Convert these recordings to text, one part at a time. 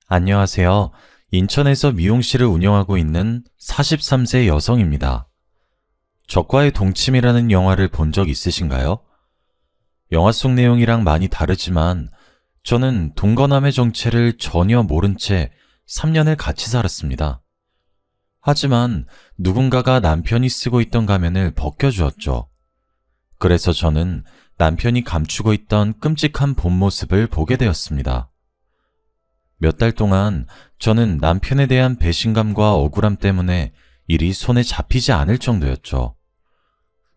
안녕하세요. 인천에서 미용실을 운영하고 있는 43세 여성입니다. 적과의 동침이라는 영화를 본 적 있으신가요? 영화 속 내용이랑 많이 다르지만 저는 동거남의 정체를 전혀 모른 채 3년을 같이 살았습니다. 하지만 누군가가 남편이 쓰고 있던 가면을 벗겨주었죠. 그래서 저는 남편이 감추고 있던 끔찍한 본 모습을 보게 되었습니다. 몇 달 동안 저는 남편에 대한 배신감과 억울함 때문에 일이 손에 잡히지 않을 정도였죠.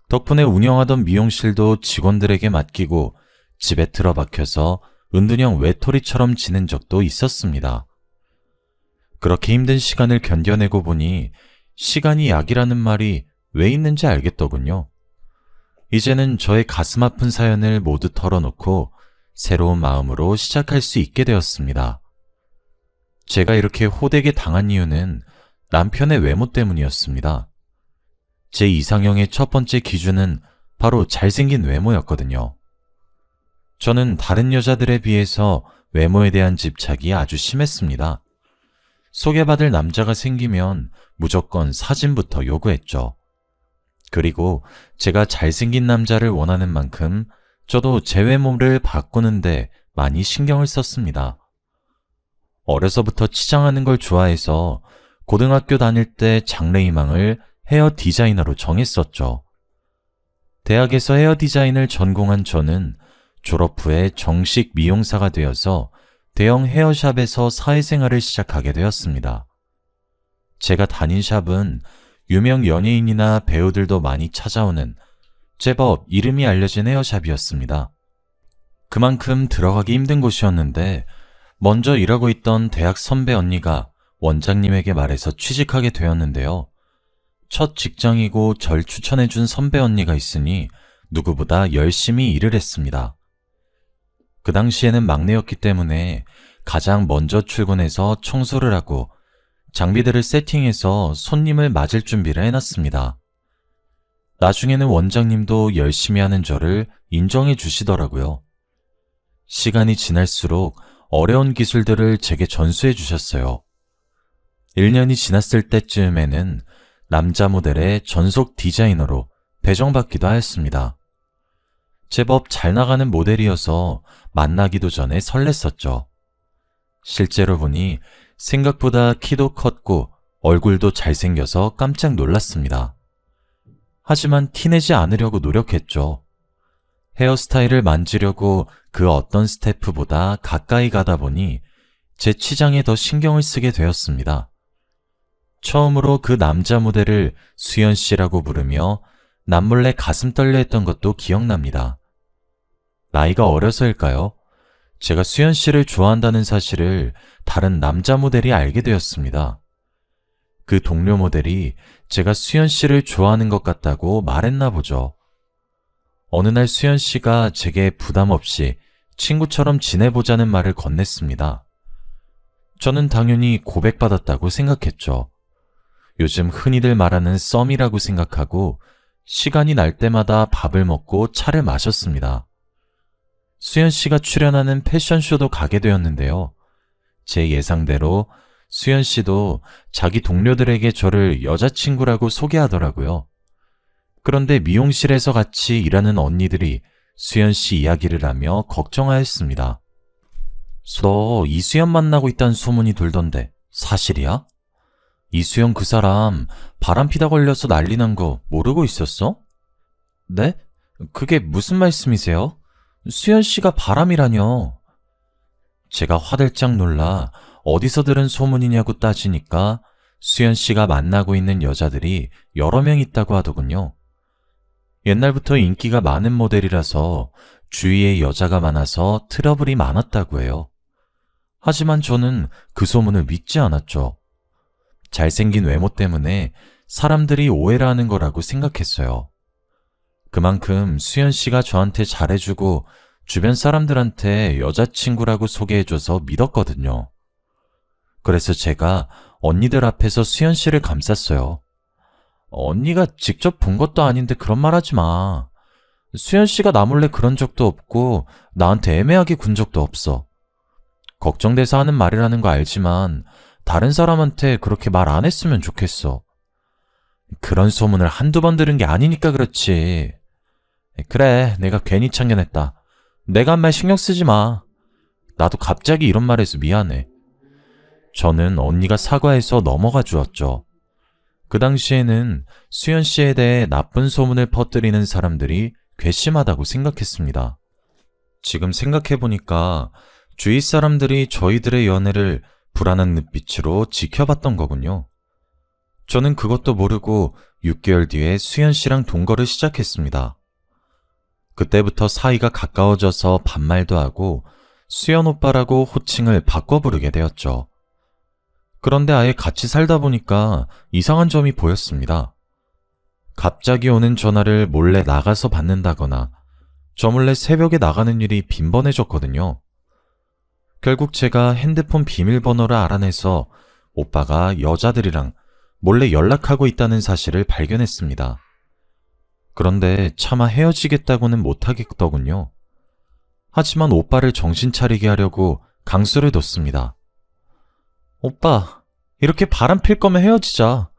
덕분에 운영하던 미용실도 직원들에게 맡기고 집에 틀어박혀서 은둔형 외톨이처럼 지낸 적도 있었습니다. 그렇게 힘든 시간을 견뎌내고 보니 시간이 약이라는 말이 왜 있는지 알겠더군요. 이제는 저의 가슴 아픈 사연을 모두 털어놓고 새로운 마음으로 시작할 수 있게 되었습니다. 제가 이렇게 호되게 당한 이유는 남편의 외모 때문이었습니다. 제 이상형의 첫 번째 기준은 바로 잘생긴 외모였거든요. 저는 다른 여자들에 비해서 외모에 대한 집착이 아주 심했습니다. 소개받을 남자가 생기면 무조건 사진부터 요구했죠. 그리고 제가 잘생긴 남자를 원하는 만큼 저도 제 외모를 바꾸는데 많이 신경을 썼습니다. 어려서부터 치장하는 걸 좋아해서 고등학교 다닐 때 장래희망을 헤어 디자이너로 정했었죠. 대학에서 헤어 디자인을 전공한 저는 졸업 후에 정식 미용사가 되어서 대형 헤어샵에서 사회생활을 시작하게 되었습니다. 제가 다닌 샵은 유명 연예인이나 배우들도 많이 찾아오는 제법 이름이 알려진 헤어샵이었습니다. 그만큼 들어가기 힘든 곳이었는데 먼저 일하고 있던 대학 선배 언니가 원장님에게 말해서 취직하게 되었는데요. 첫 직장이고 절 추천해준 선배 언니가 있으니 누구보다 열심히 일을 했습니다. 그 당시에는 막내였기 때문에 가장 먼저 출근해서 청소를 하고 장비들을 세팅해서 손님을 맞을 준비를 해놨습니다. 나중에는 원장님도 열심히 하는 저를 인정해 주시더라고요. 시간이 지날수록 어려운 기술들을 제게 전수해 주셨어요. 1년이 지났을 때쯤에는 남자 모델의 전속 디자이너로 배정받기도 하였습니다. 제법 잘 나가는 모델이어서 만나기도 전에 설렜었죠. 실제로 보니 생각보다 키도 컸고 얼굴도 잘생겨서 깜짝 놀랐습니다. 하지만 티내지 않으려고 노력했죠. 헤어스타일을 만지려고 그 어떤 스태프보다 가까이 가다 보니 제 치장에 더 신경을 쓰게 되었습니다. 처음으로 그 남자 모델을 수연 씨라고 부르며 남몰래 가슴 떨려 했던 것도 기억납니다. 나이가 어려서일까요? 제가 수연 씨를 좋아한다는 사실을 다른 남자 모델이 알게 되었습니다. 그 동료 모델이 제가 수연 씨를 좋아하는 것 같다고 말했나 보죠. 어느 날 수연 씨가 제게 부담 없이 친구처럼 지내보자는 말을 건넸습니다. 저는 당연히 고백받았다고 생각했죠. 요즘 흔히들 말하는 썸이라고 생각하고 시간이 날 때마다 밥을 먹고 차를 마셨습니다. 수연 씨가 출연하는 패션쇼도 가게 되었는데요. 제 예상대로 수연 씨도 자기 동료들에게 저를 여자친구라고 소개하더라고요. 그런데 미용실에서 같이 일하는 언니들이 수연 씨 이야기를 하며 걱정하였습니다. 너 이수연 만나고 있다는 소문이 돌던데 사실이야? 이수연 그 사람 바람피다 걸려서 난리 난 거 모르고 있었어? 네? 그게 무슨 말씀이세요? 수연 씨가 바람이라뇨. 제가 화들짝 놀라 어디서 들은 소문이냐고 따지니까 수연 씨가 만나고 있는 여자들이 여러 명 있다고 하더군요. 옛날부터 인기가 많은 모델이라서 주위에 여자가 많아서 트러블이 많았다고 해요. 하지만 저는 그 소문을 믿지 않았죠. 잘생긴 외모 때문에 사람들이 오해를 하는 거라고 생각했어요. 그만큼 수연 씨가 저한테 잘해주고 주변 사람들한테 여자친구라고 소개해줘서 믿었거든요. 그래서 제가 언니들 앞에서 수연 씨를 감쌌어요. 언니가 직접 본 것도 아닌데 그런 말 하지 마. 수연 씨가 나 몰래 그런 적도 없고 나한테 애매하게 군 적도 없어. 걱정돼서 하는 말이라는 거 알지만 다른 사람한테 그렇게 말 안 했으면 좋겠어. 그런 소문을 한두 번 들은 게 아니니까 그렇지. 그래, 내가 괜히 참견했다. 내가 한 말 신경 쓰지 마. 나도 갑자기 이런 말 해서 미안해. 저는 언니가 사과해서 넘어가 주었죠. 그 당시에는 수연 씨에 대해 나쁜 소문을 퍼뜨리는 사람들이 괘씸하다고 생각했습니다. 지금 생각해보니까 주위 사람들이 저희들의 연애를 불안한 눈빛으로 지켜봤던 거군요. 저는 그것도 모르고 6개월 뒤에 수연 씨랑 동거를 시작했습니다. 그때부터 사이가 가까워져서 반말도 하고 수연 오빠라고 호칭을 바꿔 부르게 되었죠. 그런데 아예 같이 살다 보니까 이상한 점이 보였습니다. 갑자기 오는 전화를 몰래 나가서 받는다거나 저 몰래 새벽에 나가는 일이 빈번해졌거든요. 결국 제가 핸드폰 비밀번호를 알아내서 오빠가 여자들이랑 몰래 연락하고 있다는 사실을 발견했습니다. 그런데 차마 헤어지겠다고는 못하겠더군요. 하지만 오빠를 정신 차리게 하려고 강수를 뒀습니다. 오빠, 이렇게 바람 필 거면 헤어지자.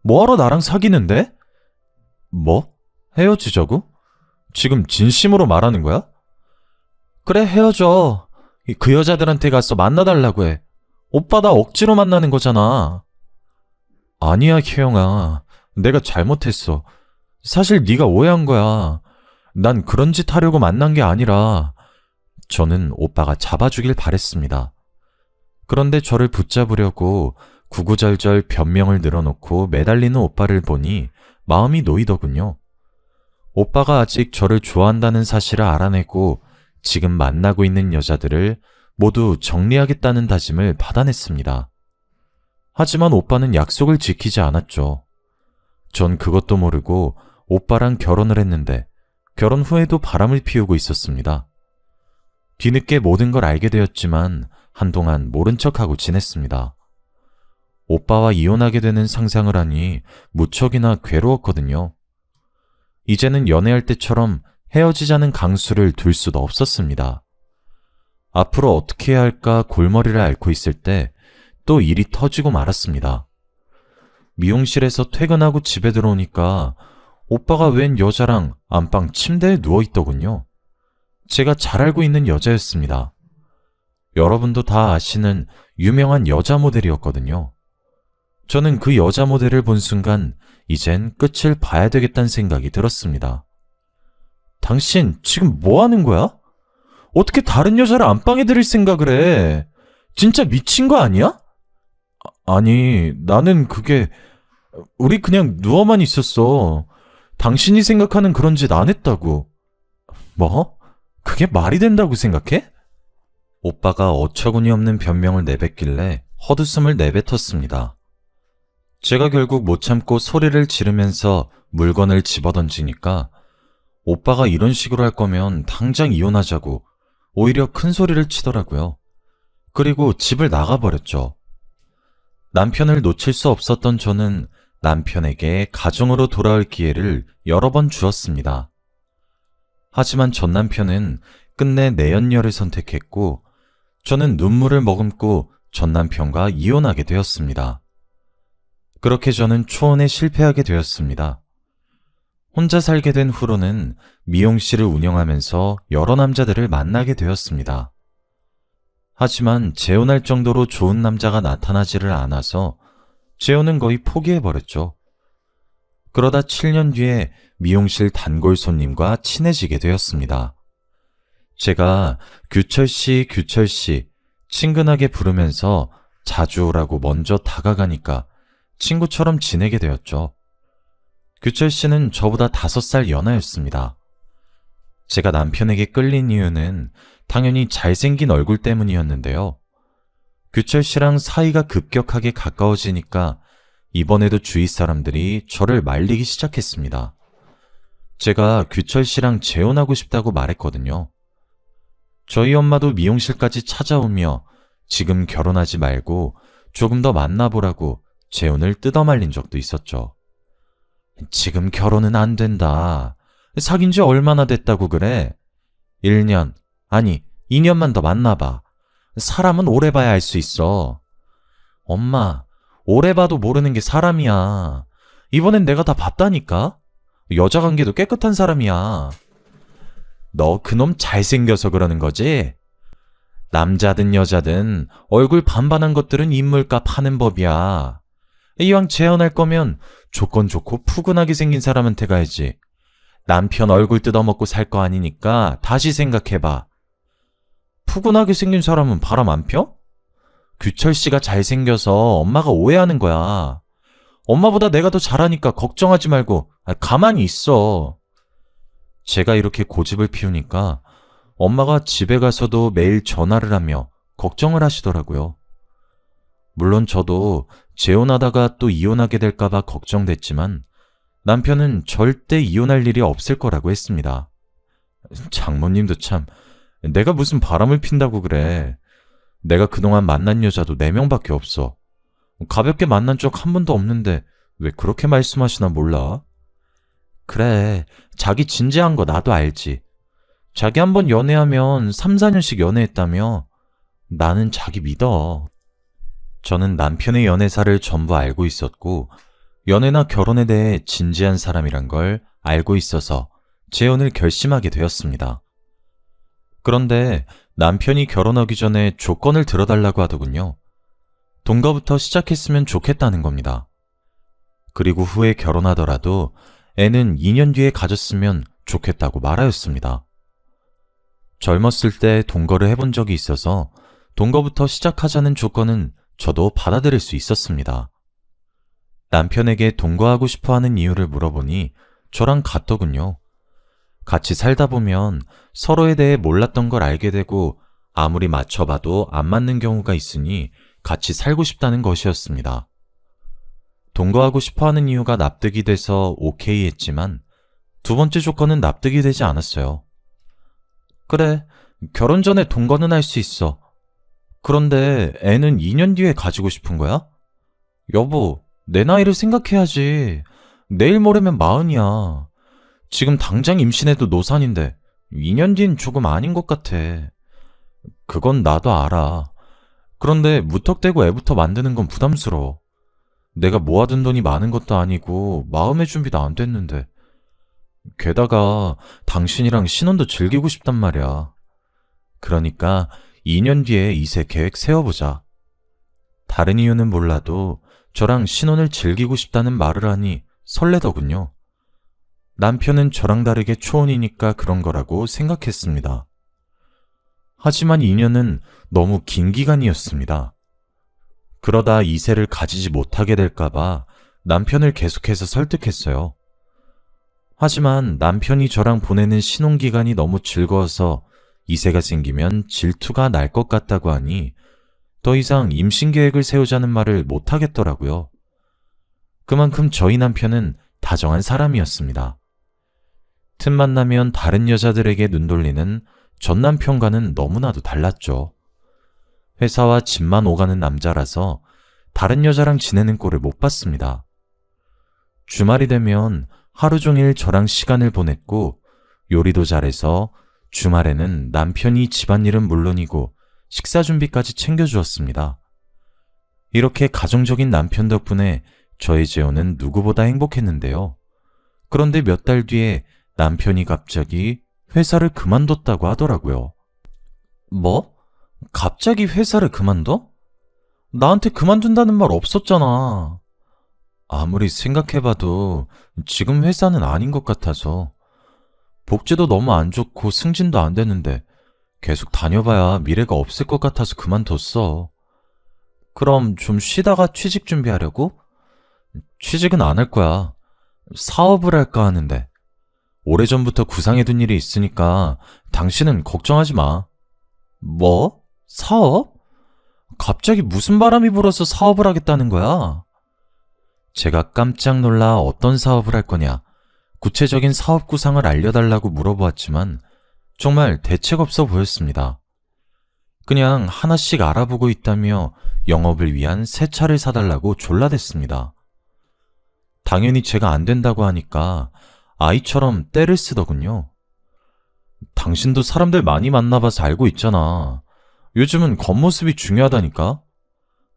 뭐하러 나랑 사귀는데? 뭐? 헤어지자고? 지금 진심으로 말하는 거야? 그래, 헤어져. 그 여자들한테 가서 만나달라고 해. 오빠 나 억지로 만나는 거잖아. 아니야, 희영아. 내가 잘못했어. 사실 네가 오해한 거야. 난 그런 짓 하려고 만난 게 아니라. 저는 오빠가 잡아주길 바랬습니다. 그런데 저를 붙잡으려고 구구절절 변명을 늘어놓고 매달리는 오빠를 보니 마음이 놓이더군요. 오빠가 아직 저를 좋아한다는 사실을 알아내고 지금 만나고 있는 여자들을 모두 정리하겠다는 다짐을 받아냈습니다. 하지만 오빠는 약속을 지키지 않았죠. 전 그것도 모르고 오빠랑 결혼을 했는데 결혼 후에도 바람을 피우고 있었습니다. 뒤늦게 모든 걸 알게 되었지만 한동안 모른 척하고 지냈습니다. 오빠와 이혼하게 되는 상상을 하니 무척이나 괴로웠거든요. 이제는 연애할 때처럼 헤어지자는 강수를 둘 수도 없었습니다. 앞으로 어떻게 해야 할까 골머리를 앓고 있을 때 또 일이 터지고 말았습니다. 미용실에서 퇴근하고 집에 들어오니까 오빠가 웬 여자랑 안방 침대에 누워있더군요. 제가 잘 알고 있는 여자였습니다. 여러분도 다 아시는 유명한 여자 모델이었거든요. 저는 그 여자 모델을 본 순간 이젠 끝을 봐야 되겠다는 생각이 들었습니다. 당신 지금 뭐 하는 거야? 어떻게 다른 여자를 안방에 들일 생각을 해? 진짜 미친 거 아니야? 아니, 나는 우리 그냥 누워만 있었어. 당신이 생각하는 그런 짓 안 했다고. 뭐? 그게 말이 된다고 생각해? 오빠가 어처구니 없는 변명을 내뱉길래 헛웃음을 내뱉었습니다. 제가 결국 못 참고 소리를 지르면서 물건을 집어던지니까 오빠가 이런 식으로 할 거면 당장 이혼하자고 오히려 큰 소리를 치더라고요. 그리고 집을 나가버렸죠. 남편을 놓칠 수 없었던 저는 남편에게 가정으로 돌아올 기회를 여러 번 주었습니다. 하지만 전 남편은 끝내 내연녀를 선택했고 저는 눈물을 머금고 전 남편과 이혼하게 되었습니다. 그렇게 저는 초혼에 실패하게 되었습니다. 혼자 살게 된 후로는 미용실을 운영하면서 여러 남자들을 만나게 되었습니다. 하지만 재혼할 정도로 좋은 남자가 나타나지를 않아서 재혼은 거의 포기해버렸죠. 그러다 7년 뒤에 미용실 단골 손님과 친해지게 되었습니다. 제가 규철씨, 규철씨 친근하게 부르면서 자주 오라고 먼저 다가가니까 친구처럼 지내게 되었죠. 규철씨는 저보다 5살 연하였습니다. 제가 남편에게 끌린 이유는 당연히 잘생긴 얼굴 때문이었는데요. 규철씨랑 사이가 급격하게 가까워지니까 이번에도 주위 사람들이 저를 말리기 시작했습니다. 제가 규철씨랑 재혼하고 싶다고 말했거든요. 저희 엄마도 미용실까지 찾아오며 지금 결혼하지 말고 조금 더 만나보라고 재혼을 뜯어말린 적도 있었죠. 지금 결혼은 안 된다. 사귄 지 얼마나 됐다고 그래? 1년, 아니 2년만 더 만나봐. 사람은 오래 봐야 알 수 있어. 엄마, 오래 봐도 모르는 게 사람이야. 이번엔 내가 다 봤다니까? 여자 관계도 깨끗한 사람이야. 너 그놈 잘생겨서 그러는 거지? 남자든 여자든 얼굴 반반한 것들은 인물값 하는 법이야. 이왕 재혼할 거면 조건 좋고 푸근하게 생긴 사람한테 가야지. 남편 얼굴 뜯어먹고 살 거 아니니까 다시 생각해봐. 푸근하게 생긴 사람은 바람 안 펴? 규철 씨가 잘생겨서 엄마가 오해하는 거야. 엄마보다 내가 더 잘하니까 걱정하지 말고 가만히 있어. 제가 이렇게 고집을 피우니까 엄마가 집에 가서도 매일 전화를 하며 걱정을 하시더라고요. 물론 저도 재혼하다가 또 이혼하게 될까봐 걱정됐지만 남편은 절대 이혼할 일이 없을 거라고 했습니다. 장모님도 참, 내가 무슨 바람을 핀다고 그래. 내가 그동안 만난 여자도 4명밖에 없어. 가볍게 만난 적 한 번도 없는데 왜 그렇게 말씀하시나 몰라? 그래, 자기 진지한 거 나도 알지. 자기 한번 연애하면 3, 4년씩 연애했다며. 나는 자기 믿어. 저는 남편의 연애사를 전부 알고 있었고 연애나 결혼에 대해 진지한 사람이란 걸 알고 있어서 재혼을 결심하게 되었습니다. 그런데 남편이 결혼하기 전에 조건을 들어달라고 하더군요. 동거부터 시작했으면 좋겠다는 겁니다. 그리고 후에 결혼하더라도 애는 2년 뒤에 가졌으면 좋겠다고 말하였습니다. 젊었을 때 동거를 해본 적이 있어서 동거부터 시작하자는 조건은 저도 받아들일 수 있었습니다. 남편에게 동거하고 싶어 하는 이유를 물어보니 저랑 같더군요. 같이 살다 보면 서로에 대해 몰랐던 걸 알게 되고 아무리 맞춰봐도 안 맞는 경우가 있으니 같이 살고 싶다는 것이었습니다. 동거하고 싶어 하는 이유가 납득이 돼서 오케이 했지만 두 번째 조건은 납득이 되지 않았어요. 그래, 결혼 전에 동거는 할 수 있어. 그런데 애는 2년 뒤에 가지고 싶은 거야? 여보, 내 나이를 생각해야지. 내일 모레면 40이야. 지금 당장 임신해도 노산인데 2년 뒤는 조금 아닌 것 같아. 그건 나도 알아. 그런데 무턱대고 애부터 만드는 건 부담스러워. 내가 모아둔 돈이 많은 것도 아니고 마음의 준비도 안 됐는데. 게다가 당신이랑 신혼도 즐기고 싶단 말이야. 그러니까 2년 뒤에 이세 계획 세워보자. 다른 이유는 몰라도 저랑 신혼을 즐기고 싶다는 말을 하니 설레더군요. 남편은 저랑 다르게 초혼이니까 그런 거라고 생각했습니다. 하지만 2년은 너무 긴 기간이었습니다. 그러다 이세를 가지지 못하게 될까봐 남편을 계속해서 설득했어요. 하지만 남편이 저랑 보내는 신혼기간이 너무 즐거워서 이세가 생기면 질투가 날 것 같다고 하니 더 이상 임신 계획을 세우자는 말을 못하겠더라고요. 그만큼 저희 남편은 다정한 사람이었습니다. 틈만 나면 다른 여자들에게 눈 돌리는 전 남편과는 너무나도 달랐죠. 회사와 집만 오가는 남자라서 다른 여자랑 지내는 꼴을 못 봤습니다. 주말이 되면 하루 종일 저랑 시간을 보냈고 요리도 잘해서 주말에는 남편이 집안일은 물론이고 식사 준비까지 챙겨주었습니다. 이렇게 가정적인 남편 덕분에 저의 재혼은 누구보다 행복했는데요. 그런데 몇 달 뒤에 남편이 갑자기 회사를 그만뒀다고 하더라고요. 뭐? 갑자기 회사를 그만둬? 나한테 그만둔다는 말 없었잖아. 아무리 생각해봐도 지금 회사는 아닌 것 같아서. 복지도 너무 안 좋고 승진도 안 되는데 계속 다녀봐야 미래가 없을 것 같아서 그만뒀어. 그럼 좀 쉬다가 취직 준비하려고? 취직은 안 할 거야. 사업을 할까 하는데. 오래전부터 구상해둔 일이 있으니까 당신은 걱정하지 마. 뭐? 사업? 갑자기 무슨 바람이 불어서 사업을 하겠다는 거야? 제가 깜짝 놀라 어떤 사업을 할 거냐, 구체적인 사업 구상을 알려달라고 물어보았지만 정말 대책 없어 보였습니다. 그냥 하나씩 알아보고 있다며 영업을 위한 새 차를 사달라고 졸라댔습니다. 당연히 제가 안 된다고 하니까 아이처럼 떼를 쓰더군요. 당신도 사람들 많이 만나봐서 알고 있잖아. 요즘은 겉모습이 중요하다니까?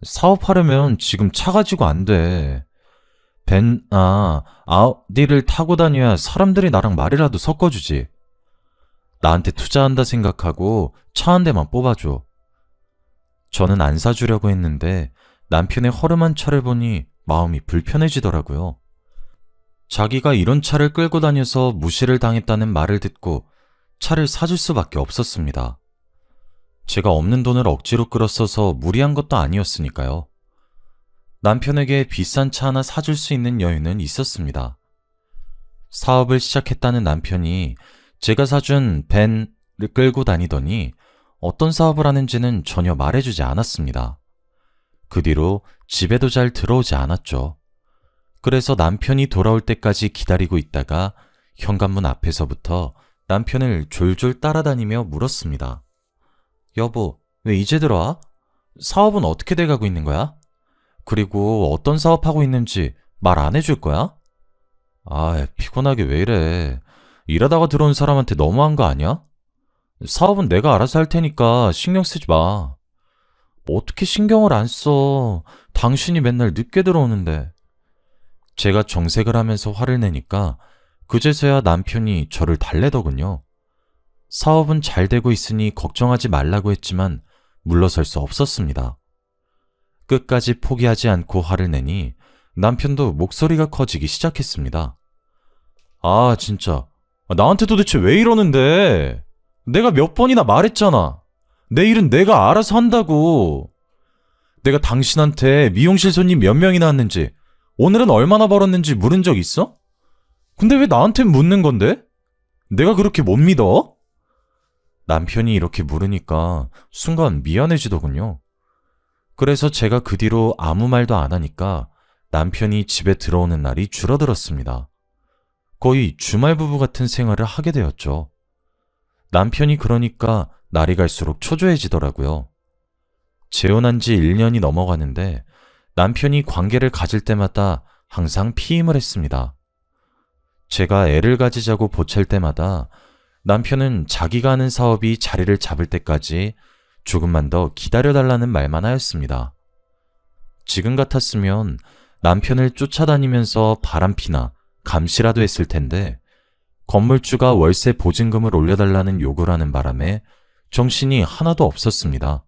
사업하려면 지금 차 가지고 안 돼. 아우디를 타고 다녀야 사람들이 나랑 말이라도 섞어주지. 나한테 투자한다 생각하고 차 한 대만 뽑아줘. 저는 안 사주려고 했는데 남편의 허름한 차를 보니 마음이 불편해지더라고요. 자기가 이런 차를 끌고 다녀서 무시를 당했다는 말을 듣고 차를 사줄 수밖에 없었습니다. 제가 없는 돈을 억지로 끌어써서 무리한 것도 아니었으니까요. 남편에게 비싼 차 하나 사줄 수 있는 여유는 있었습니다. 사업을 시작했다는 남편이 제가 사준 벤을 끌고 다니더니 어떤 사업을 하는지는 전혀 말해주지 않았습니다. 그 뒤로 집에도 잘 들어오지 않았죠. 그래서 남편이 돌아올 때까지 기다리고 있다가 현관문 앞에서부터 남편을 졸졸 따라다니며 물었습니다. 여보, 왜 이제 들어와? 사업은 어떻게 돼가고 있는 거야? 그리고 어떤 사업하고 있는지 말 안 해줄 거야? 피곤하게 왜 이래. 일하다가 들어온 사람한테 너무한 거 아니야? 사업은 내가 알아서 할 테니까 신경 쓰지 마. 어떻게 신경을 안 써? 당신이 맨날 늦게 들어오는데. 제가 정색을 하면서 화를 내니까 그제서야 남편이 저를 달래더군요. 사업은 잘 되고 있으니 걱정하지 말라고 했지만 물러설 수 없었습니다. 끝까지 포기하지 않고 화를 내니 남편도 목소리가 커지기 시작했습니다. 진짜. 나한테 도대체 왜 이러는데? 내가 몇 번이나 말했잖아. 내 일은 내가 알아서 한다고. 내가 당신한테 미용실 손님 몇 명이나 왔는지, 오늘은 얼마나 벌었는지 물은 적 있어? 근데 왜 나한테 묻는 건데? 내가 그렇게 못 믿어? 남편이 이렇게 물으니까 순간 미안해지더군요. 그래서 제가 그 뒤로 아무 말도 안 하니까 남편이 집에 들어오는 날이 줄어들었습니다. 거의 주말 부부 같은 생활을 하게 되었죠. 남편이 그러니까 날이 갈수록 초조해지더라고요. 재혼한 지 1년이 넘어가는데 남편이 관계를 가질 때마다 항상 피임을 했습니다. 제가 애를 가지자고 보챌 때마다 남편은 자기가 하는 사업이 자리를 잡을 때까지 조금만 더 기다려달라는 말만 하였습니다. 지금 같았으면 남편을 쫓아다니면서 바람피나 감시라도 했을 텐데 건물주가 월세 보증금을 올려달라는 요구를 하는 바람에 정신이 하나도 없었습니다.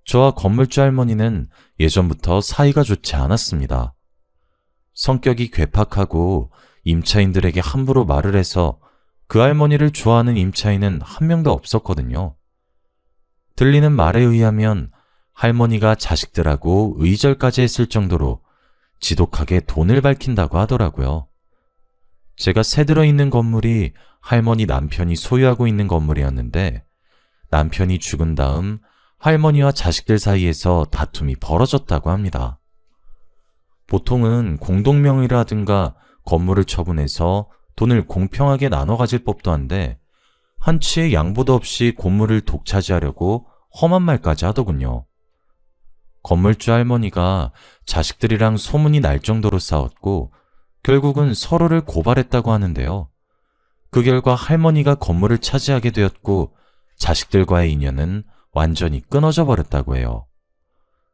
저와 건물주 할머니는 예전부터 사이가 좋지 않았습니다. 성격이 괴팍하고 임차인들에게 함부로 말을 해서 그 할머니를 좋아하는 임차인은 한 명도 없었거든요. 들리는 말에 의하면 할머니가 자식들하고 의절까지 했을 정도로 지독하게 돈을 밝힌다고 하더라고요. 제가 새들어 있는 건물이 할머니 남편이 소유하고 있는 건물이었는데 남편이 죽은 다음 할머니와 자식들 사이에서 다툼이 벌어졌다고 합니다. 보통은 공동명의라든가 건물을 처분해서 돈을 공평하게 나눠 가질 법도 한데 한치의 양보도 없이 건물을 독차지하려고 험한 말까지 하더군요. 건물주 할머니가 자식들이랑 소문이 날 정도로 싸웠고 결국은 서로를 고발했다고 하는데요. 그 결과 할머니가 건물을 차지하게 되었고 자식들과의 인연은 완전히 끊어져 버렸다고 해요.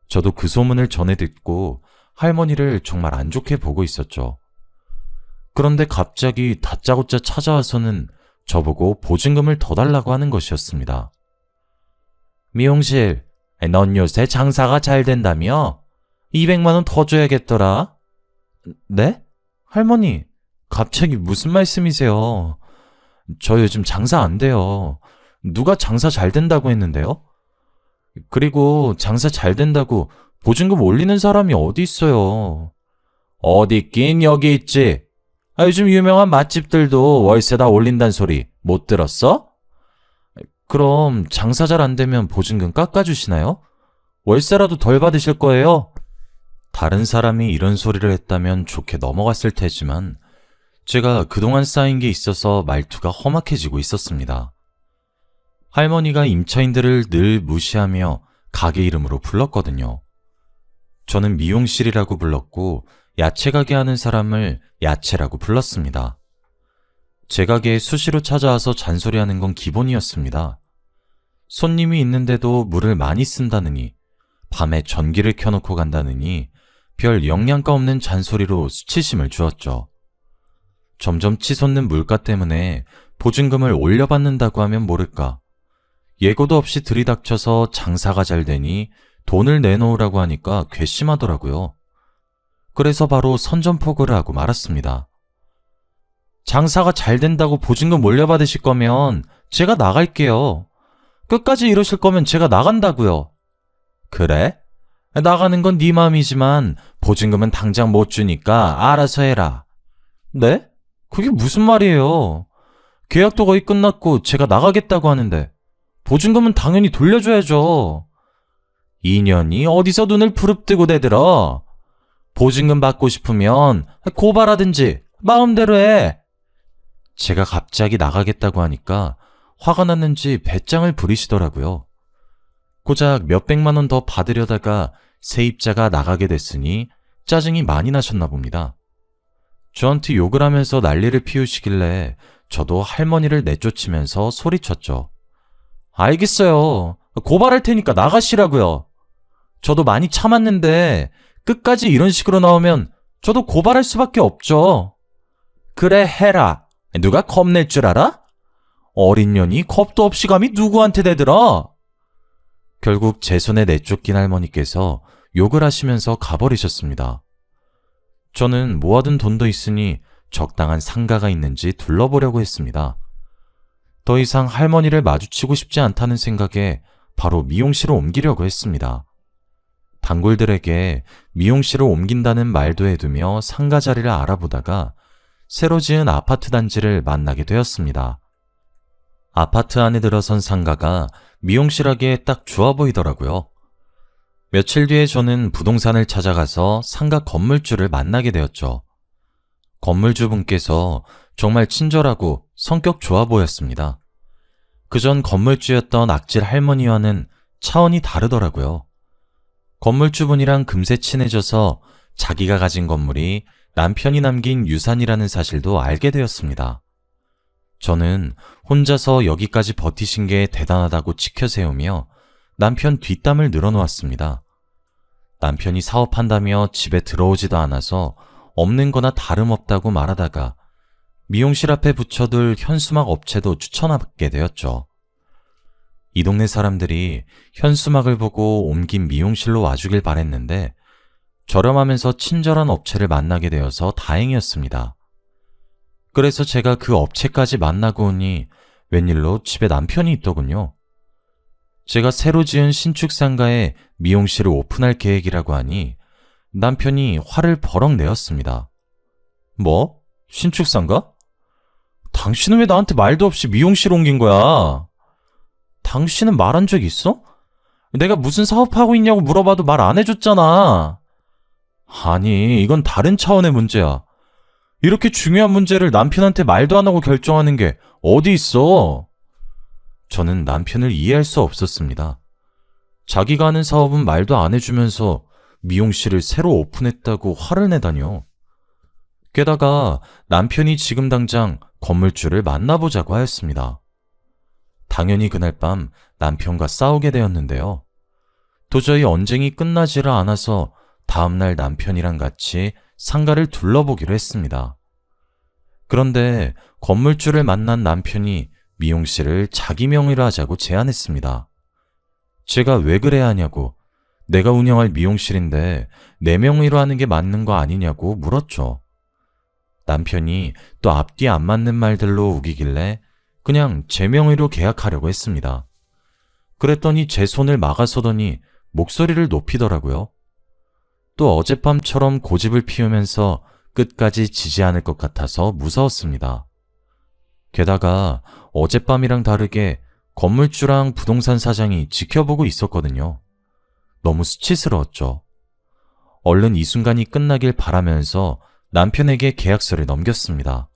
저도 그 소문을 전해 듣고 할머니를 정말 안 좋게 보고 있었죠. 그런데 갑자기 다짜고짜 찾아와서는 저보고 보증금을 더 달라고 하는 것이었습니다. 미용실, 넌 요새 장사가 잘 된다며? 200만 원 더 줘야겠더라. 네? 할머니, 갑자기 무슨 말씀이세요? 저 요즘 장사 안 돼요. 누가 장사 잘 된다고 했는데요? 그리고 장사 잘 된다고 보증금 올리는 사람이 어디 있어요? 어디 있긴 여기 있지. 요즘 유명한 맛집들도 월세 다 올린다는 소리 못 들었어? 그럼 장사 잘 안 되면 보증금 깎아주시나요? 월세라도 덜 받으실 거예요? 다른 사람이 이런 소리를 했다면 좋게 넘어갔을 테지만 제가 그동안 쌓인 게 있어서 말투가 험악해지고 있었습니다. 할머니가 임차인들을 늘 무시하며 가게 이름으로 불렀거든요. 저는 미용실이라고 불렀고 야채 가게 하는 사람을 야채라고 불렀습니다. 제 가게에 수시로 찾아와서 잔소리하는 건 기본이었습니다. 손님이 있는데도 물을 많이 쓴다느니, 밤에 전기를 켜놓고 간다느니 별 영양가 없는 잔소리로 수치심을 주었죠. 점점 치솟는 물가 때문에 보증금을 올려받는다고 하면 모를까. 예고도 없이 들이닥쳐서 장사가 잘 되니 돈을 내놓으라고 하니까 괘씸하더라고요. 그래서 바로 선전포고를 하고 말았습니다. 장사가 잘 된다고 보증금 올려받으실 거면 제가 나갈게요. 끝까지 이러실 거면 제가 나간다고요. 그래? 나가는 건 네 마음이지만 보증금은 당장 못 주니까 알아서 해라. 네? 그게 무슨 말이에요? 계약도 거의 끝났고 제가 나가겠다고 하는데 보증금은 당연히 돌려줘야죠. 2년이 어디서 눈을 부릅뜨고 대들어. 보증금 받고 싶으면 고발하든지 마음대로 해. 제가 갑자기 나가겠다고 하니까 화가 났는지 배짱을 부리시더라고요. 고작 몇백만 원 더 받으려다가 세입자가 나가게 됐으니 짜증이 많이 나셨나 봅니다. 저한테 욕을 하면서 난리를 피우시길래 저도 할머니를 내쫓으면서 소리쳤죠. 알겠어요. 고발할 테니까 나가시라고요. 저도 많이 참았는데 끝까지 이런 식으로 나오면 저도 고발할 수밖에 없죠. 그래, 해라. 누가 겁낼 줄 알아? 어린 년이 겁도 없이 감히 누구한테 대들어? 결국 제 손에 내쫓긴 할머니께서 욕을 하시면서 가버리셨습니다. 저는 모아둔 돈도 있으니 적당한 상가가 있는지 둘러보려고 했습니다. 더 이상 할머니를 마주치고 싶지 않다는 생각에 바로 미용실을 옮기려고 했습니다. 단골들에게 미용실을 옮긴다는 말도 해두며 상가 자리를 알아보다가 새로 지은 아파트 단지를 만나게 되었습니다. 아파트 안에 들어선 상가가 미용실하기에 딱 좋아 보이더라고요. 며칠 뒤에 저는 부동산을 찾아가서 상가 건물주를 만나게 되었죠. 건물주분께서 정말 친절하고 성격 좋아 보였습니다. 그전 건물주였던 악질 할머니와는 차원이 다르더라고요. 건물주분이랑 금세 친해져서 자기가 가진 건물이 남편이 남긴 유산이라는 사실도 알게 되었습니다. 저는 혼자서 여기까지 버티신 게 대단하다고 치켜세우며 남편 뒷담을 늘어놓았습니다. 남편이 사업한다며 집에 들어오지도 않아서 없는 거나 다름없다고 말하다가 미용실 앞에 붙여둘 현수막 업체도 추천하게 되었죠. 이 동네 사람들이 현수막을 보고 옮긴 미용실로 와주길 바랬는데 저렴하면서 친절한 업체를 만나게 되어서 다행이었습니다. 그래서 제가 그 업체까지 만나고 오니 웬일로 집에 남편이 있더군요. 제가 새로 지은 신축 상가에 미용실을 오픈할 계획이라고 하니 남편이 화를 버럭 내었습니다. 뭐? 신축 상가? 당신은 왜 나한테 말도 없이 미용실 옮긴 거야? 당신은 말한 적 있어? 내가 무슨 사업하고 있냐고 물어봐도 말 안 해줬잖아. 아니, 이건 다른 차원의 문제야. 이렇게 중요한 문제를 남편한테 말도 안 하고 결정하는 게 어디 있어? 저는 남편을 이해할 수 없었습니다. 자기가 하는 사업은 말도 안 해주면서 미용실을 새로 오픈했다고 화를 내다뇨. 게다가 남편이 지금 당장 건물주를 만나보자고 하였습니다. 당연히 그날 밤 남편과 싸우게 되었는데요. 도저히 언쟁이 끝나지를 않아서 다음날 남편이랑 같이 상가를 둘러보기로 했습니다. 그런데 건물주를 만난 남편이 미용실을 자기 명의로 하자고 제안했습니다. 제가 왜 그래야 하냐고, 내가 운영할 미용실인데 내 명의로 하는 게 맞는 거 아니냐고 물었죠. 남편이 또 앞뒤 안 맞는 말들로 우기길래 그냥 제 명의로 계약하려고 했습니다. 그랬더니 제 손을 막아서더니 목소리를 높이더라고요. 또 어젯밤처럼 고집을 피우면서 끝까지 지지 않을 것 같아서 무서웠습니다. 게다가 어젯밤이랑 다르게 건물주랑 부동산 사장이 지켜보고 있었거든요. 너무 수치스러웠죠. 얼른 이 순간이 끝나길 바라면서 남편에게 계약서를 넘겼습니다.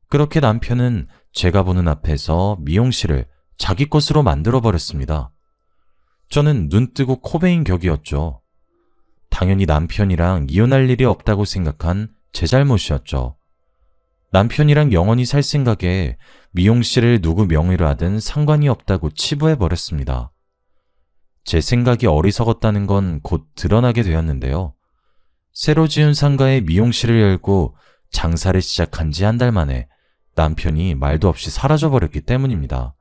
그렇게 남편은 제가 보는 앞에서 미용실을 자기 것으로 만들어버렸습니다. 저는 눈 뜨고 코 베인 격이었죠. 당연히 남편이랑 이혼할 일이 없다고 생각한 제 잘못이었죠. 남편이랑 영원히 살 생각에 미용실을 누구 명의로 하든 상관이 없다고 치부해버렸습니다. 제 생각이 어리석었다는 건 곧 드러나게 되었는데요. 새로 지은 상가에 미용실을 열고 장사를 시작한 지 한 달 만에 남편이 말도 없이 사라져버렸기 때문입니다.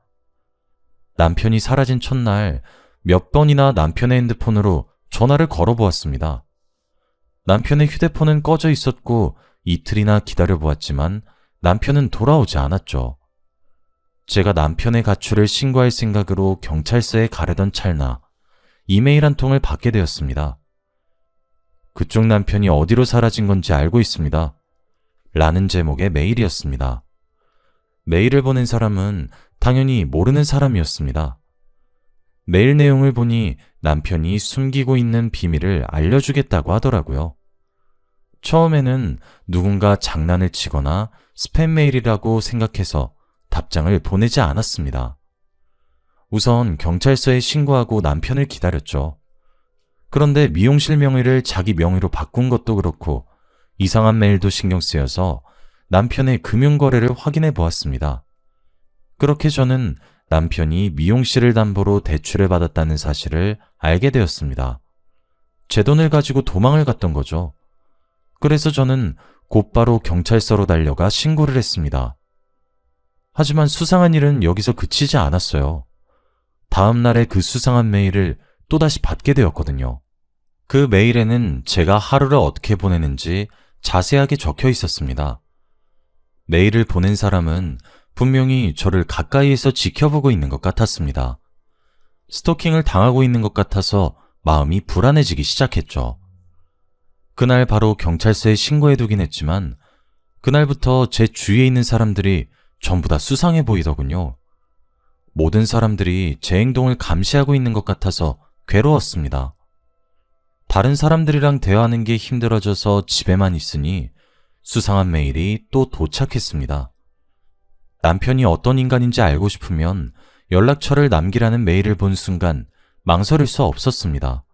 남편이 사라진 첫날 몇 번이나 남편의 핸드폰으로 전화를 걸어보았습니다. 남편의 휴대폰은 꺼져 있었고 이틀이나 기다려보았지만 남편은 돌아오지 않았죠. 제가 남편의 가출을 신고할 생각으로 경찰서에 가려던 찰나 이메일 한 통을 받게 되었습니다. 그쪽 남편이 어디로 사라진 건지 알고 있습니다. 라는 제목의 메일이었습니다. 메일을 보낸 사람은 당연히 모르는 사람이었습니다. 메일 내용을 보니 남편이 숨기고 있는 비밀을 알려주겠다고 하더라고요. 처음에는 누군가 장난을 치거나 스팸 메일이라고 생각해서 답장을 보내지 않았습니다. 우선 경찰서에 신고하고 남편을 기다렸죠. 그런데 미용실 명의를 자기 명의로 바꾼 것도 그렇고 이상한 메일도 신경 쓰여서 남편의 금융거래를 확인해 보았습니다. 그렇게 저는 남편이 미용실을 담보로 대출을 받았다는 사실을 알게 되었습니다. 제 돈을 가지고 도망을 갔던 거죠. 그래서 저는 곧바로 경찰서로 달려가 신고를 했습니다. 하지만 수상한 일은 여기서 그치지 않았어요. 다음 날에 그 수상한 메일을 또다시 받게 되었거든요. 그 메일에는 제가 하루를 어떻게 보내는지 자세하게 적혀 있었습니다. 메일을 보낸 사람은 분명히 저를 가까이에서 지켜보고 있는 것 같았습니다. 스토킹을 당하고 있는 것 같아서 마음이 불안해지기 시작했죠. 그날 바로 경찰서에 신고해두긴 했지만 그날부터 제 주위에 있는 사람들이 전부 다 수상해 보이더군요. 모든 사람들이 제 행동을 감시하고 있는 것 같아서 괴로웠습니다. 다른 사람들이랑 대화하는 게 힘들어져서 집에만 있으니 수상한 메일이 또 도착했습니다. 남편이 어떤 인간인지 알고 싶으면 연락처를 남기라는 메일을 본 순간 망설일 수 없었습니다.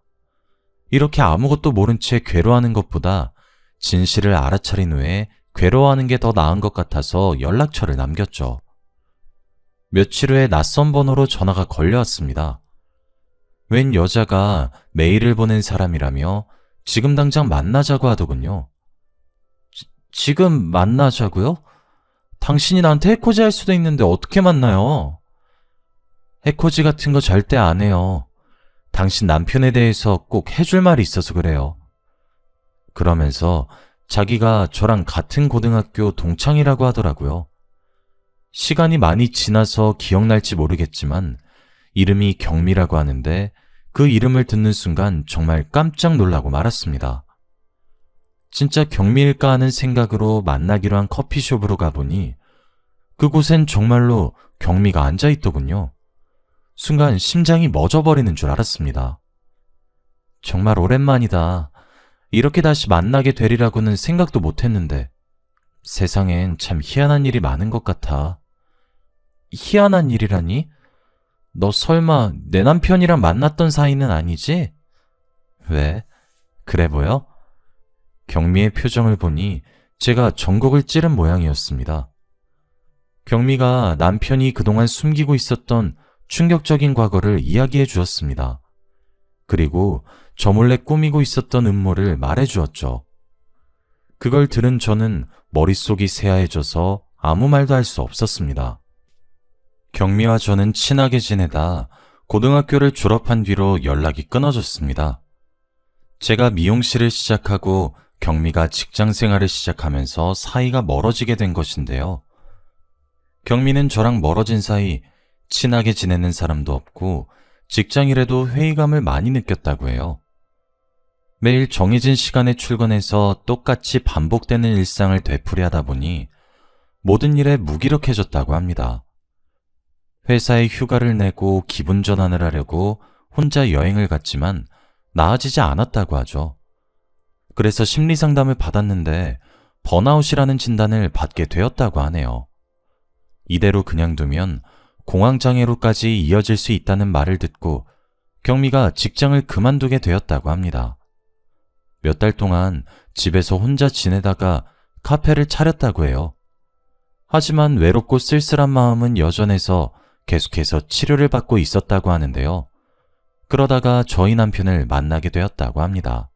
이렇게 아무것도 모른 채 괴로워하는 것보다 진실을 알아차린 후에 괴로워하는 게 더 나은 것 같아서 연락처를 남겼죠. 며칠 후에 낯선 번호로 전화가 걸려왔습니다. 웬 여자가 메일을 보낸 사람이라며 지금 당장 만나자고 하더군요. 지금 만나자고요? 당신이 나한테 해코지 할 수도 있는데 어떻게 만나요? 해코지 같은 거 절대 안 해요. 당신 남편에 대해서 꼭 해줄 말이 있어서 그래요. 그러면서 자기가 저랑 같은 고등학교 동창이라고 하더라고요. 시간이 많이 지나서 기억날지 모르겠지만 이름이 경미라고 하는데 그 이름을 듣는 순간 정말 깜짝 놀라고 말았습니다. 진짜 경미일까 하는 생각으로 만나기로 한 커피숍으로 가보니 그곳엔 정말로 경미가 앉아있더군요. 순간 심장이 멎어버리는 줄 알았습니다. 정말 오랜만이다. 이렇게 다시 만나게 되리라고는 생각도 못했는데 세상엔 참 희한한 일이 많은 것 같아. 희한한 일이라니? 너 설마 내 남편이랑 만났던 사이는 아니지? 왜? 그래 보여? 경미의 표정을 보니 제가 전곡을 찌른 모양이었습니다. 경미가 남편이 그동안 숨기고 있었던 충격적인 과거를 이야기해 주었습니다. 그리고 저 몰래 꾸미고 있었던 음모를 말해 주었죠. 그걸 들은 저는 머릿속이 새하얘져서 아무 말도 할 수 없었습니다. 경미와 저는 친하게 지내다 고등학교를 졸업한 뒤로 연락이 끊어졌습니다. 제가 미용실을 시작하고 경미가 직장 생활을 시작하면서 사이가 멀어지게 된 것인데요. 경미는 저랑 멀어진 사이 친하게 지내는 사람도 없고 직장일에도 회의감을 많이 느꼈다고 해요. 매일 정해진 시간에 출근해서 똑같이 반복되는 일상을 되풀이하다 보니 모든 일에 무기력해졌다고 합니다. 회사에 휴가를 내고 기분 전환을 하려고 혼자 여행을 갔지만 나아지지 않았다고 하죠. 그래서 심리상담을 받았는데 번아웃이라는 진단을 받게 되었다고 하네요. 이대로 그냥 두면 공황장애로까지 이어질 수 있다는 말을 듣고 경미가 직장을 그만두게 되었다고 합니다. 몇 달 동안 집에서 혼자 지내다가 카페를 차렸다고 해요. 하지만 외롭고 쓸쓸한 마음은 여전해서 계속해서 치료를 받고 있었다고 하는데요. 그러다가 저희 남편을 만나게 되었다고 합니다.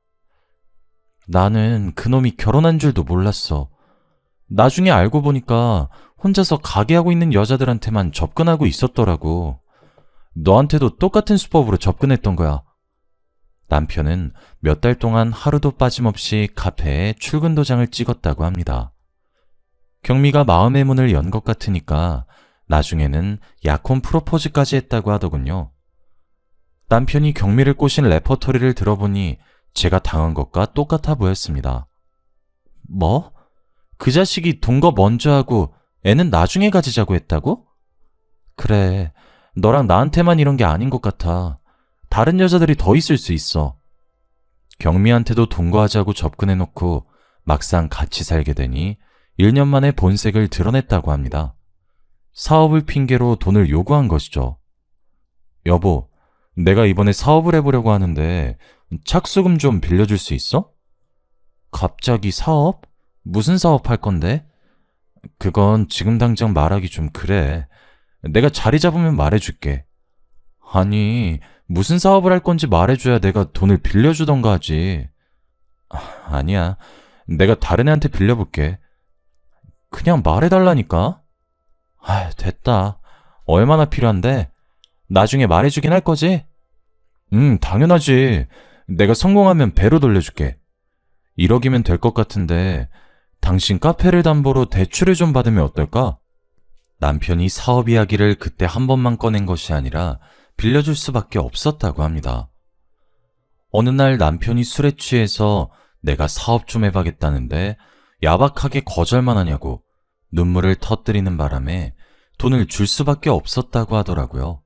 나는 그놈이 결혼한 줄도 몰랐어. 나중에 알고 보니까 혼자서 가게하고 있는 여자들한테만 접근하고 있었더라고. 너한테도 똑같은 수법으로 접근했던 거야. 남편은 몇 달 동안 하루도 빠짐없이 카페에 출근 도장을 찍었다고 합니다. 경미가 마음의 문을 연 것 같으니까 나중에는 약혼 프로포즈까지 했다고 하더군요. 남편이 경미를 꼬신 레퍼토리를 들어보니 제가 당한 것과 똑같아 보였습니다. 뭐? 그 자식이 동거 먼저 하고 애는 나중에 가지자고 했다고? 그래, 너랑 나한테만 이런 게 아닌 것 같아. 다른 여자들이 더 있을 수 있어. 경미한테도 동거하자고 접근해놓고 막상 같이 살게 되니 1년 만에 본색을 드러냈다고 합니다. 사업을 핑계로 돈을 요구한 것이죠. 여보, 내가 이번에 사업을 해보려고 하는데 착수금 좀 빌려줄 수 있어? 갑자기 사업? 무슨 사업 할 건데? 그건 지금 당장 말하기 좀 그래. 내가 자리 잡으면 말해줄게. 아니, 무슨 사업을 할 건지 말해줘야 내가 돈을 빌려주던가 하지. 아니야, 내가 다른 애한테 빌려볼게. 그냥 말해달라니까? 됐다. 얼마나 필요한데? 나중에 말해주긴 할 거지? 당연하지. 내가 성공하면 배로 돌려줄게. 1억이면 될 것 같은데 당신 카페를 담보로 대출을 좀 받으면 어떨까? 남편이 사업 이야기를 그때 한 번만 꺼낸 것이 아니라 빌려줄 수밖에 없었다고 합니다. 어느 날 남편이 술에 취해서 내가 사업 좀 해봐겠다는데 야박하게 거절만 하냐고 눈물을 터뜨리는 바람에 돈을 줄 수밖에 없었다고 하더라고요.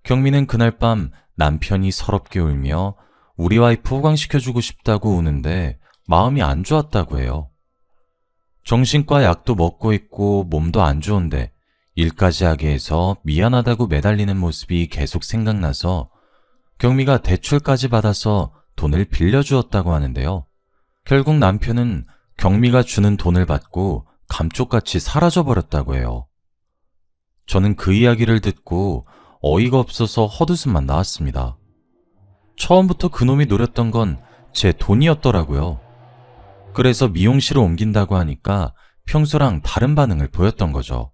경미는 그날 밤 남편이 서럽게 울며 우리 와이프 호강시켜주고 싶다고 우는데 마음이 안 좋았다고 해요. 정신과 약도 먹고 있고 몸도 안 좋은데 일까지 하게 해서 미안하다고 매달리는 모습이 계속 생각나서 경미가 대출까지 받아서 돈을 빌려주었다고 하는데요. 결국 남편은 경미가 주는 돈을 받고 감쪽같이 사라져버렸다고 해요. 저는 그 이야기를 듣고 어이가 없어서 헛웃음만 나왔습니다. 처음부터 그놈이 노렸던 건 제 돈이었더라고요. 그래서 미용실을 옮긴다고 하니까 평소랑 다른 반응을 보였던 거죠.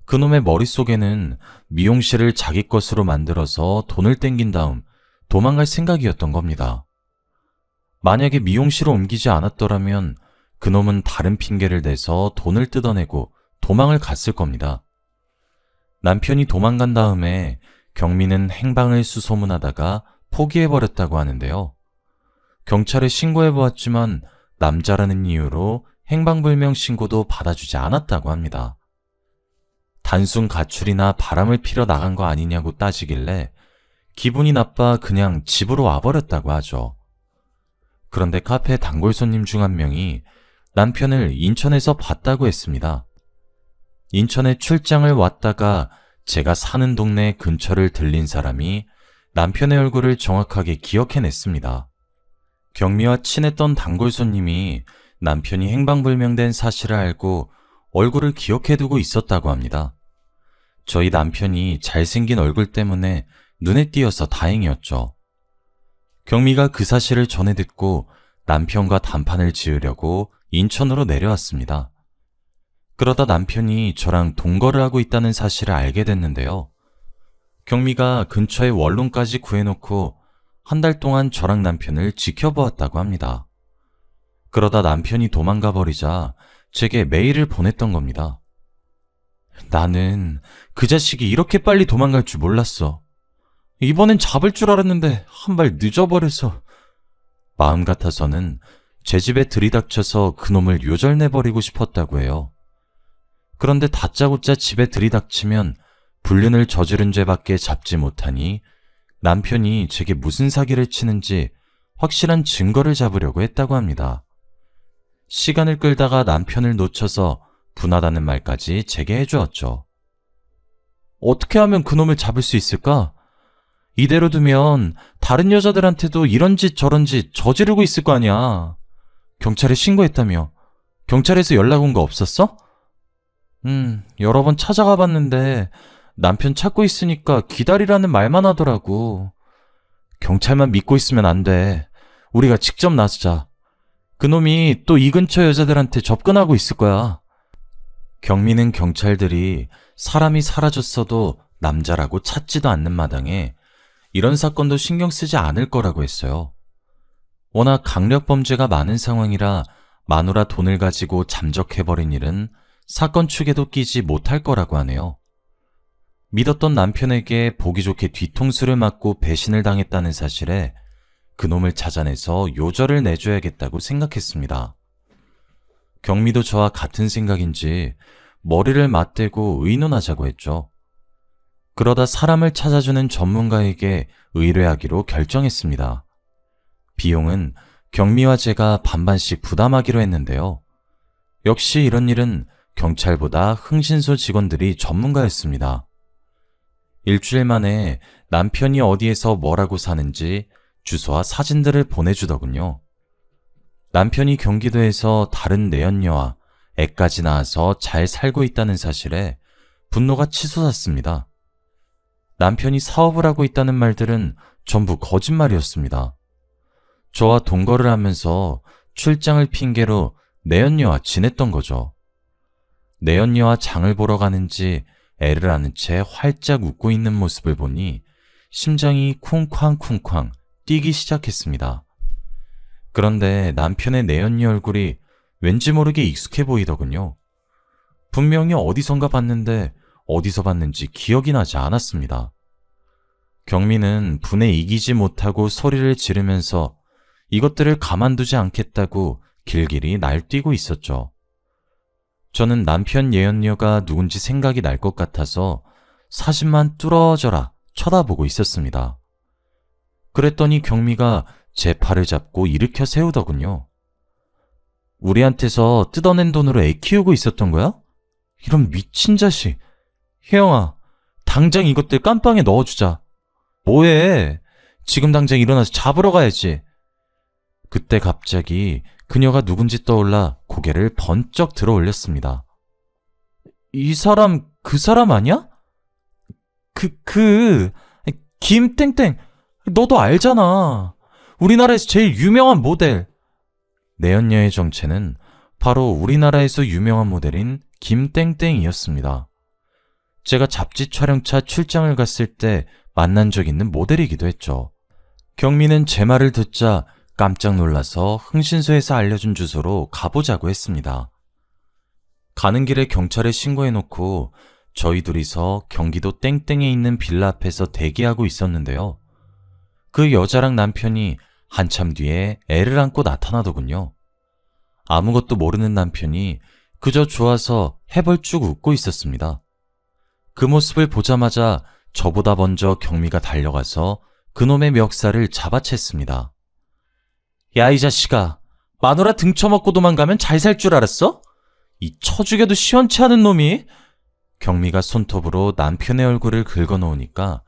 그놈의 머릿속에는 미용실을 자기 것으로 만들어서 돈을 땡긴 다음 도망갈 생각이었던 겁니다. 만약에 미용실을 옮기지 않았더라면 그놈은 다른 핑계를 대서 돈을 뜯어내고 도망을 갔을 겁니다. 남편이 도망간 다음에 경미는 행방을 수소문하다가 포기해버렸다고 하는데요. 경찰에 신고해보았지만 남자라는 이유로 행방불명 신고도 받아주지 않았다고 합니다. 단순 가출이나 바람을 피러 나간 거 아니냐고 따지길래 기분이 나빠 그냥 집으로 와버렸다고 하죠. 그런데 카페 단골 손님 중 한 명이 남편을 인천에서 봤다고 했습니다. 인천에 출장을 왔다가 제가 사는 동네 근처를 들린 사람이 남편의 얼굴을 정확하게 기억해냈습니다. 경미와 친했던 단골 손님이 남편이 행방불명된 사실을 알고 얼굴을 기억해두고 있었다고 합니다. 저희 남편이 잘생긴 얼굴 때문에 눈에 띄어서 다행이었죠. 경미가 그 사실을 전해 듣고 남편과 단판을 지으려고 인천으로 내려왔습니다. 그러다 남편이 저랑 동거를 하고 있다는 사실을 알게 됐는데요. 경미가 근처에 원룸까지 구해놓고 한 달 동안 저랑 남편을 지켜보았다고 합니다. 그러다 남편이 도망가 버리자 제게 메일을 보냈던 겁니다. 나는 그 자식이 이렇게 빨리 도망갈 줄 몰랐어. 이번엔 잡을 줄 알았는데 한 발 늦어버려서. 마음 같아서는 제 집에 들이닥쳐서 그놈을 요절내버리고 싶었다고 해요. 그런데 다짜고짜 집에 들이닥치면 불륜을 저지른 죄밖에 잡지 못하니 남편이 제게 무슨 사기를 치는지 확실한 증거를 잡으려고 했다고 합니다. 시간을 끌다가 남편을 놓쳐서 분하다는 말까지 제게 해주었죠. 어떻게 하면 그놈을 잡을 수 있을까? 이대로 두면 다른 여자들한테도 이런 짓 저런 짓 저지르고 있을 거 아니야. 경찰에 신고했다며. 경찰에서 연락 온 거 없었어? 여러 번 찾아가 봤는데 남편 찾고 있으니까 기다리라는 말만 하더라고. 경찰만 믿고 있으면 안 돼. 우리가 직접 나서자. 그놈이 또 이 근처 여자들한테 접근하고 있을 거야. 경미는 경찰들이 사람이 사라졌어도 남자라고 찾지도 않는 마당에 이런 사건도 신경 쓰지 않을 거라고 했어요. 워낙 강력 범죄가 많은 상황이라 마누라 돈을 가지고 잠적해버린 일은 사건 축에도 끼지 못할 거라고 하네요. 믿었던 남편에게 보기 좋게 뒤통수를 맞고 배신을 당했다는 사실에 그놈을 찾아내서 요절을 내줘야겠다고 생각했습니다. 경미도 저와 같은 생각인지 머리를 맞대고 의논하자고 했죠. 그러다 사람을 찾아주는 전문가에게 의뢰하기로 결정했습니다. 비용은 경미와 제가 반반씩 부담하기로 했는데요. 역시 이런 일은 경찰보다 흥신소 직원들이 전문가였습니다. 일주일 만에 남편이 어디에서 뭐라고 사는지 주소와 사진들을 보내주더군요. 남편이 경기도에서 다른 내연녀와 애까지 낳아서 잘 살고 있다는 사실에 분노가 치솟았습니다. 남편이 사업을 하고 있다는 말들은 전부 거짓말이었습니다. 저와 동거를 하면서 출장을 핑계로 내연녀와 지냈던 거죠. 내연녀와 장을 보러 가는지 애를 안은 채 활짝 웃고 있는 모습을 보니 심장이 쿵쾅쿵쾅 뛰기 시작했습니다. 그런데 남편의 내연녀 얼굴이 왠지 모르게 익숙해 보이더군요. 분명히 어디선가 봤는데 어디서 봤는지 기억이 나지 않았습니다. 경미는 분에 이기지 못하고 소리를 지르면서 이것들을 가만두지 않겠다고 길길이 날뛰고 있었죠. 저는 남편 예언녀가 누군지 생각이 날 것 같아서 사심만 뚫어져라 쳐다보고 있었습니다. 그랬더니 경미가 제 팔을 잡고 일으켜 세우더군요. 우리한테서 뜯어낸 돈으로 애 키우고 있었던 거야? 이런 미친 자식. 혜영아, 당장 이것들 깜빵에 넣어주자. 뭐해? 지금 당장 일어나서 잡으러 가야지. 그때 갑자기 그녀가 누군지 떠올라 고개를 번쩍 들어 올렸습니다. 이 사람, 그 사람 아니야? 김땡땡, 너도 알잖아. 우리나라에서 제일 유명한 모델. 내연녀의 정체는 바로 우리나라에서 유명한 모델인 김땡땡이었습니다. 제가 잡지 촬영차 출장을 갔을 때 만난 적 있는 모델이기도 했죠. 경미는 제 말을 듣자 깜짝 놀라서 흥신소에서 알려준 주소로 가보자고 했습니다. 가는 길에 경찰에 신고해놓고 저희 둘이서 경기도 땡땡에 있는 빌라 앞에서 대기하고 있었는데요. 그 여자랑 남편이 한참 뒤에 애를 안고 나타나더군요. 아무것도 모르는 남편이 그저 좋아서 해벌쭉 웃고 있었습니다. 그 모습을 보자마자 저보다 먼저 경미가 달려가서 그놈의 멱살을 잡아챘습니다. 야, 이 자식아, 마누라 등쳐먹고 도망가면 잘 살 줄 알았어? 이 쳐죽여도 시원치 않은 놈이? 경미가 손톱으로 남편의 얼굴을 긁어놓으니까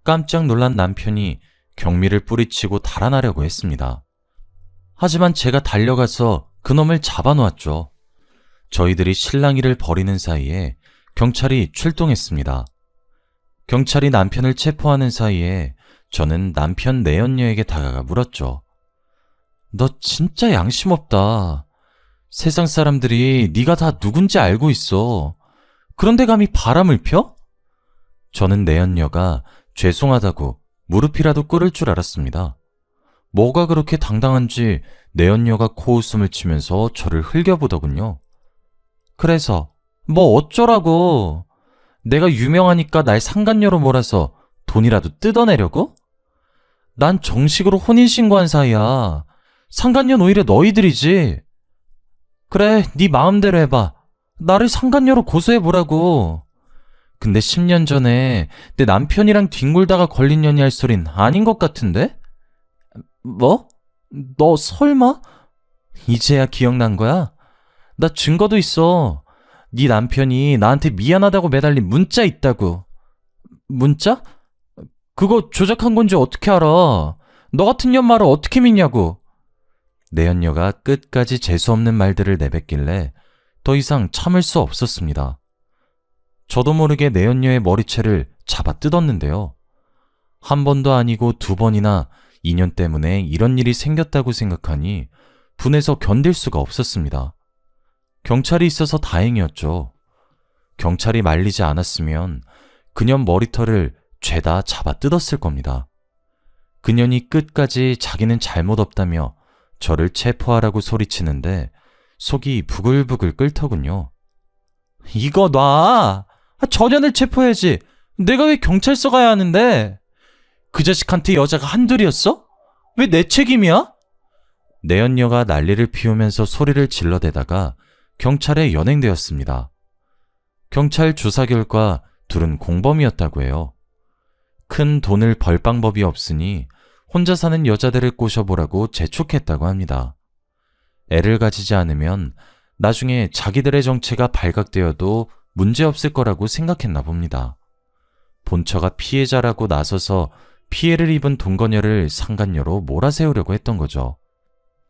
깜짝 놀란 남편이 경미를 뿌리치고 달아나려고 했습니다. 하지만 제가 달려가서 그놈을 잡아놓았죠. 저희들이 실랑이를 벌이는 사이에 경찰이 출동했습니다. 경찰이 남편을 체포하는 사이에 저는 남편 내연녀에게 다가가 물었죠. 너 진짜 양심 없다. 세상 사람들이 네가 다 누군지 알고 있어. 그런데 감히 바람을 펴? 저는 내연녀가 죄송하다고 무릎이라도 꿇을 줄 알았습니다. 뭐가 그렇게 당당한지 내연녀가 코웃음을 치면서 저를 흘겨보더군요. 그래서 뭐 어쩌라고? 내가 유명하니까 날 상간녀로 몰아서 돈이라도 뜯어내려고? 난 정식으로 혼인신고한 사이야. 상간녀는 오히려 너희들이지. 그래, 네 마음대로 해봐. 나를 상간녀로 고소해보라고. 근데 10년 전에 내 남편이랑 뒹굴다가 걸린 년이 할 소린 아닌 것 같은데? 뭐? 너 설마? 이제야 기억난 거야? 나 증거도 있어. 네 남편이 나한테 미안하다고 매달린 문자 있다고. 문자? 그거 조작한 건지 어떻게 알아? 너 같은 년 말을 어떻게 믿냐고. 내연녀가 끝까지 재수없는 말들을 내뱉길래 더 이상 참을 수 없었습니다. 저도 모르게 내연녀의 머리채를 잡아 뜯었는데요. 한 번도 아니고 2번이나 인연 때문에 이런 일이 생겼다고 생각하니 분해서 견딜 수가 없었습니다. 경찰이 있어서 다행이었죠. 경찰이 말리지 않았으면 그년 머리털을 죄다 잡아 뜯었을 겁니다. 그년이 끝까지 자기는 잘못 없다며 저를 체포하라고 소리치는데 속이 부글부글 끓더군요. 이거 놔! 전현을 체포해야지. 내가 왜 경찰서 가야 하는데? 그 자식한테 여자가 한둘이었어? 왜 내 책임이야? 내연녀가 난리를 피우면서 소리를 질러대다가 경찰에 연행되었습니다. 경찰 조사 결과 둘은 공범이었다고 해요. 큰 돈을 벌 방법이 없으니 혼자 사는 여자들을 꼬셔보라고 재촉했다고 합니다. 애를 가지지 않으면 나중에 자기들의 정체가 발각되어도 문제없을 거라고 생각했나 봅니다. 본처가 피해자라고 나서서 피해를 입은 동거녀를 상간녀로 몰아세우려고 했던 거죠.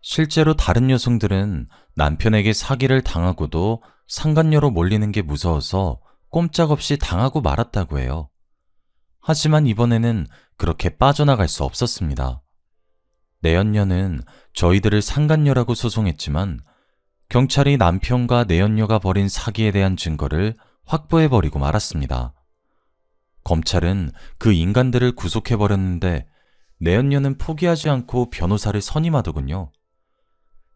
실제로 다른 여성들은 남편에게 사기를 당하고도 상간녀로 몰리는 게 무서워서 꼼짝없이 당하고 말았다고 해요. 하지만 이번에는 그렇게 빠져나갈 수 없었습니다. 내연녀는 저희들을 상간녀라고 소송했지만 경찰이 남편과 내연녀가 벌인 사기에 대한 증거를 확보해버리고 말았습니다. 검찰은 그 인간들을 구속해버렸는데 내연녀는 포기하지 않고 변호사를 선임하더군요.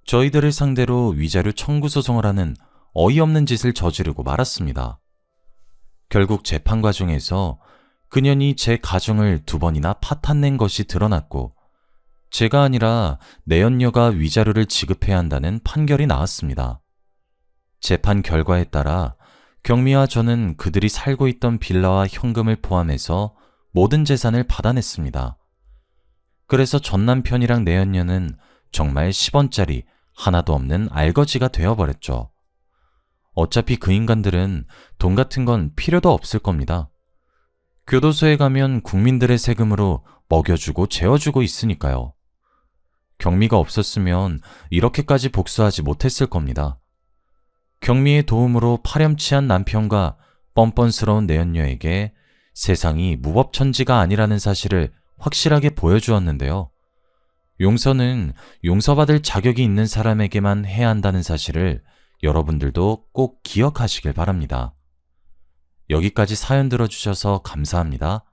저희들을 상대로 위자료 청구 소송을 하는 어이없는 짓을 저지르고 말았습니다. 결국 재판 과정에서 그년이 제 가정을 2번이나 파탄낸 것이 드러났고 제가 아니라 내연녀가 위자료를 지급해야 한다는 판결이 나왔습니다. 재판 결과에 따라 경미와 저는 그들이 살고 있던 빌라와 현금을 포함해서 모든 재산을 받아냈습니다. 그래서 전 남편이랑 내연녀는 정말 10원짜리 하나도 없는 알거지가 되어버렸죠. 어차피 그 인간들은 돈 같은 건 필요도 없을 겁니다. 교도소에 가면 국민들의 세금으로 먹여주고 재워주고 있으니까요. 경미가 없었으면 이렇게까지 복수하지 못했을 겁니다. 경미의 도움으로 파렴치한 남편과 뻔뻔스러운 내연녀에게 세상이 무법천지가 아니라는 사실을 확실하게 보여주었는데요. 용서는 용서받을 자격이 있는 사람에게만 해야 한다는 사실을 여러분들도 꼭 기억하시길 바랍니다. 여기까지 사연 들어주셔서 감사합니다.